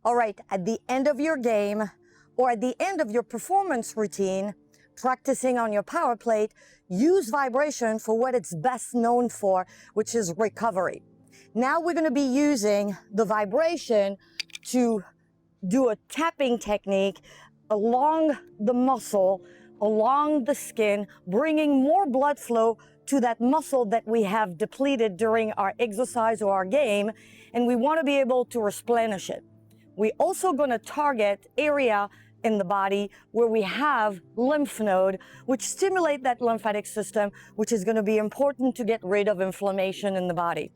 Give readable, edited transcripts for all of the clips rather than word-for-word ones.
All right, at the end of your game or at the end of your performance routine, practicing on your power plate, use vibration for what it's best known for, which is recovery. Now we're going to be using the vibration to do a tapping technique along the muscle, along the skin, bringing more blood flow to that muscle that we have depleted during our exercise or our game, and we want to be able to replenish it. We're also going to target area in the body where we have lymph node, which stimulate that lymphatic system, which is going to be important to get rid of inflammation in the body.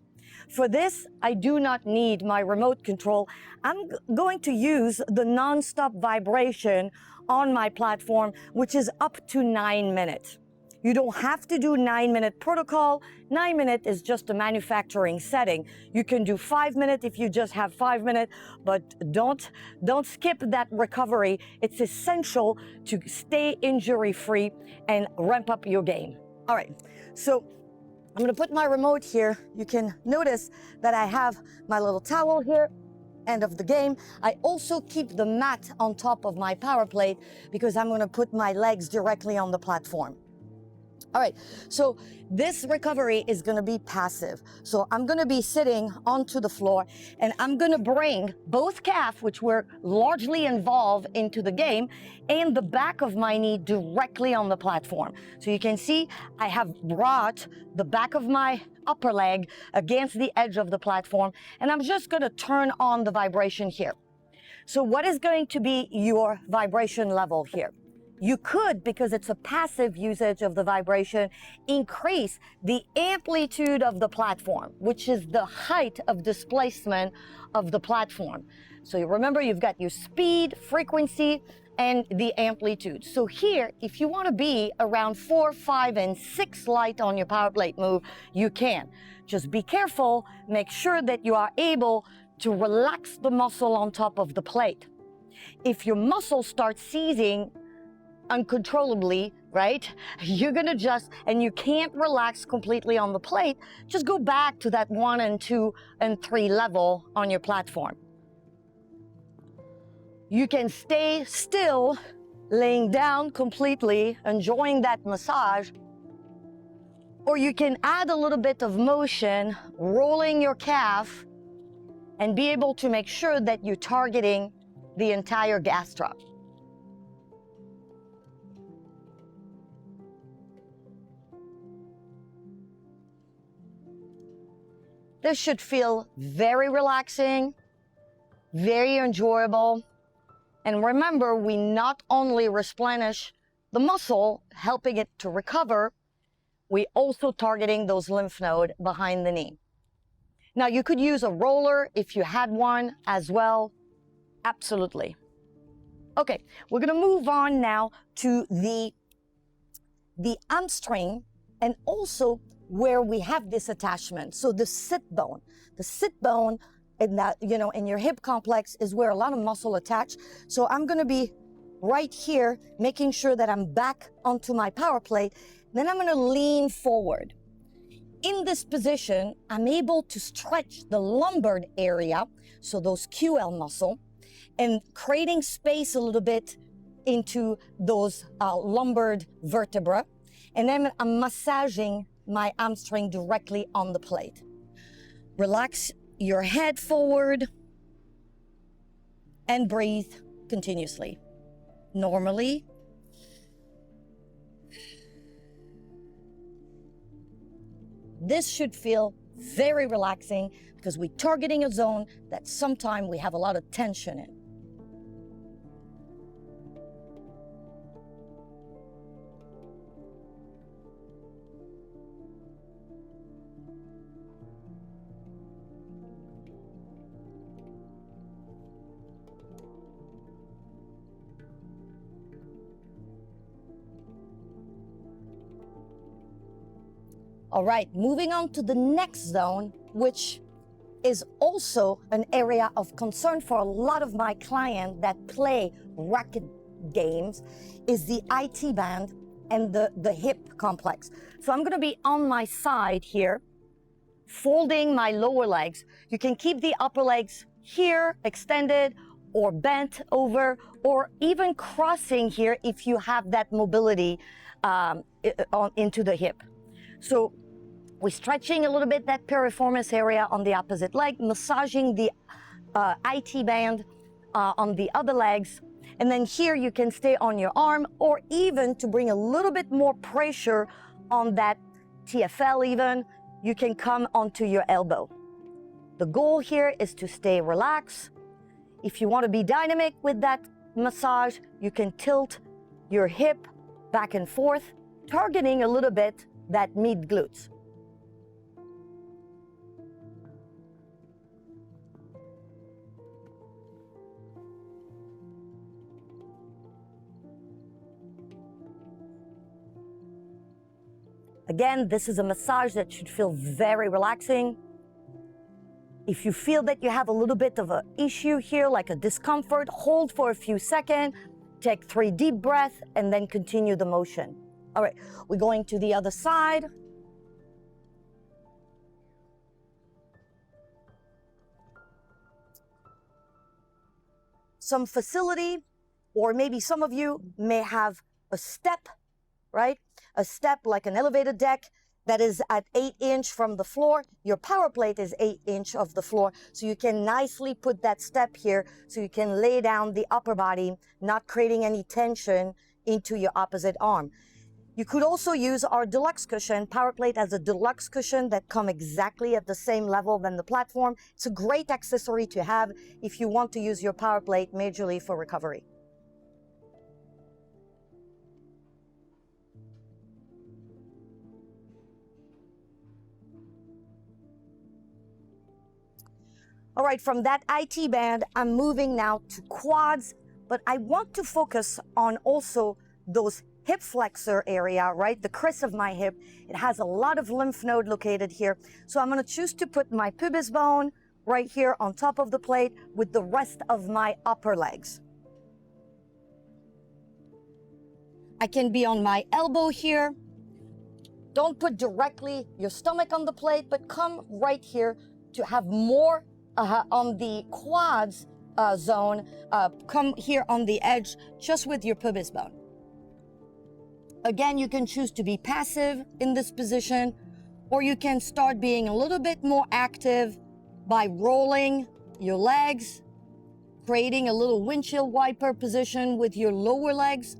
For this, I do not need my remote control. I'm going to use the non-stop vibration on my platform, which is up to 9 minutes. You don't have to do 9-minute protocol. 9 minutes is just a manufacturing setting. You can do 5 minutes if you just have 5 minutes, but don't skip that recovery. It's essential to stay injury-free and ramp up your game. All right, so I'm gonna put my remote here. You can notice that I have my little towel here, end of the game. I also keep the mat on top of my power plate because I'm gonna put my legs directly on the platform. All right, so this recovery is gonna be passive. So I'm gonna be sitting onto the floor and I'm gonna bring both calf, which were largely involved into the game, and the back of my knee directly on the platform. So you can see I have brought the back of my upper leg against the edge of the platform, and I'm just gonna turn on the vibration here. So what is going to be your vibration level here? You could, because it's a passive usage of the vibration, increase the amplitude of the platform, which is the height of displacement of the platform. So you remember, you've got your speed, frequency, and the amplitude. So here, if you want to be around 4, 5, and 6 light on your power plate move, you can. Just be careful, make sure that you are able to relax the muscle on top of the plate. If your muscle starts seizing uncontrollably, right, you're gonna just, and you can't relax completely on the plate, just go back to that 1 and 2 and 3 level on your platform. You can stay still, laying down completely, enjoying that massage, or you can add a little bit of motion, rolling your calf, and be able to make sure that you're targeting the entire gastroc. This should feel very relaxing, very enjoyable. And remember, we not only replenish the muscle, helping it to recover, we also targeting those lymph nodes behind the knee. Now, you could use a roller if you had one as well. Absolutely. Okay, we're gonna move on now to the hamstring, and also where we have this attachment. So the sit bone in that, in your hip complex is where a lot of muscle attach. So I'm gonna be right here, making sure that I'm back onto my power plate. Then I'm gonna lean forward. In this position, I'm able to stretch the lumbar area, so those QL muscle, and creating space a little bit into those lumbar vertebrae. And then I'm massaging my hamstring directly on the plate. Relax your head forward and breathe continuously. Normally. This should feel very relaxing because we're targeting a zone that sometimes we have a lot of tension in. All right, moving on to the next zone, which is also an area of concern for a lot of my clients that play racket games, is the IT band and the hip complex. So I'm gonna be on my side here, folding my lower legs. You can keep the upper legs here extended, or bent over, or even crossing here if you have that mobility into the hip. So we're stretching a little bit that piriformis area on the opposite leg, massaging the IT band on the other legs. And then here you can stay on your arm, or even to bring a little bit more pressure on that TFL even, you can come onto your elbow. The goal here is to stay relaxed. If you want to be dynamic with that massage, you can tilt your hip back and forth, targeting a little bit that mid glutes. Again, this is a massage that should feel very relaxing. If you feel that you have a little bit of an issue here, like a discomfort, hold for a few seconds, take 3 deep breaths, and then continue the motion. All right, we're going to the other side. Some facility, or maybe some of you may have a step, right? A step like an elevated deck that is at 8 inches from the floor. Your power plate is 8 inches of the floor. So you can nicely put that step here so you can lay down the upper body, not creating any tension into your opposite arm. You could also use our deluxe cushion. Power plate has a deluxe cushion that come exactly at the same level than the platform. It's a great accessory to have if you want to use your power plate majorly for recovery. All right, from that IT band, I'm moving now to quads, but I want to focus on also those hip flexor area, right? The crest of my hip. It has a lot of lymph node located here. So I'm gonna choose to put my pubis bone right here on top of the plate with the rest of my upper legs. I can be on my elbow here. Don't put directly your stomach on the plate, but come right here to have more on the quads zone. Come here on the edge just with your pubis bone. Again, you can choose to be passive in this position, or you can start being a little bit more active by rolling your legs, creating a little windshield wiper position with your lower legs.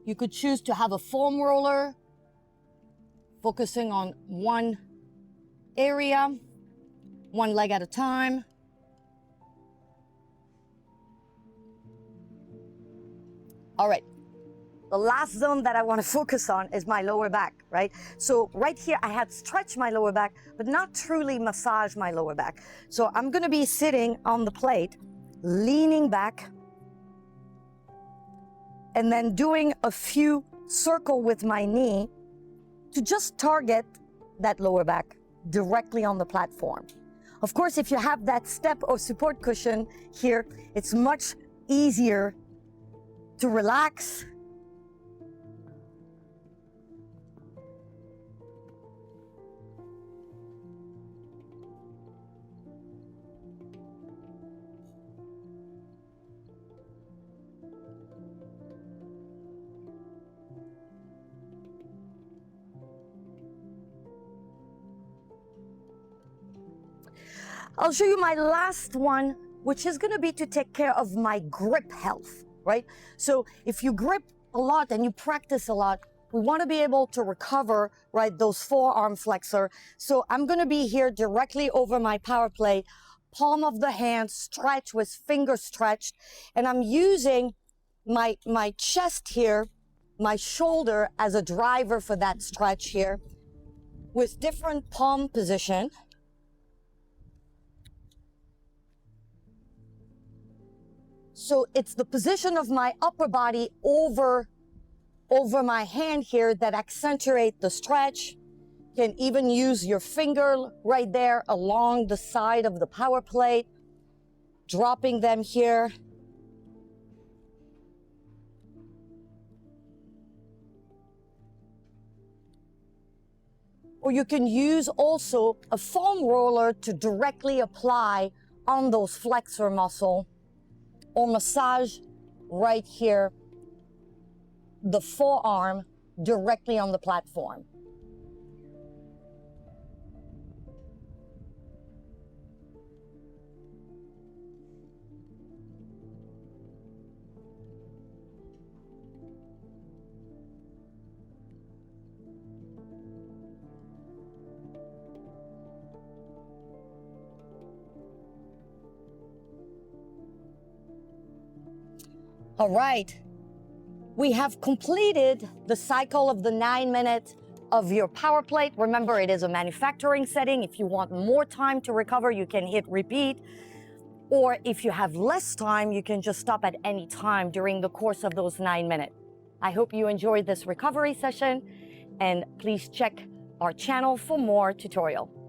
You could choose to have a foam roller, focusing on one area, one leg at a time. All right, the last zone that I want to focus on is my lower back, right? So right here, I had stretched my lower back, but not truly massage my lower back. So I'm gonna be sitting on the plate, leaning back, and then doing a few circles with my knee to just target that lower back directly on the platform. Of course, if you have that step or support cushion here, it's much easier to relax. I'll show you my last one, which is gonna be to take care of my grip health, right? So if you grip a lot and you practice a lot, we wanna be able to recover, right, those forearm flexor. So I'm gonna be here directly over my power plate, palm of the hand stretch with finger stretched, and I'm using my chest here, my shoulder as a driver for that stretch here, with different palm position. So it's the position of my upper body over my hand here that accentuate the stretch. You can even use your finger right there along the side of the power plate, dropping them here. Or you can use also a foam roller to directly apply on those flexor muscle, or massage right here, the forearm directly on the platform. All right, we have completed the cycle of the 9 minutes of your power plate. Remember, it is a manufacturing setting. If you want more time to recover, you can hit repeat. Or if you have less time, you can just stop at any time during the course of those 9 minutes. I hope you enjoyed this recovery session, and please check our channel for more tutorial.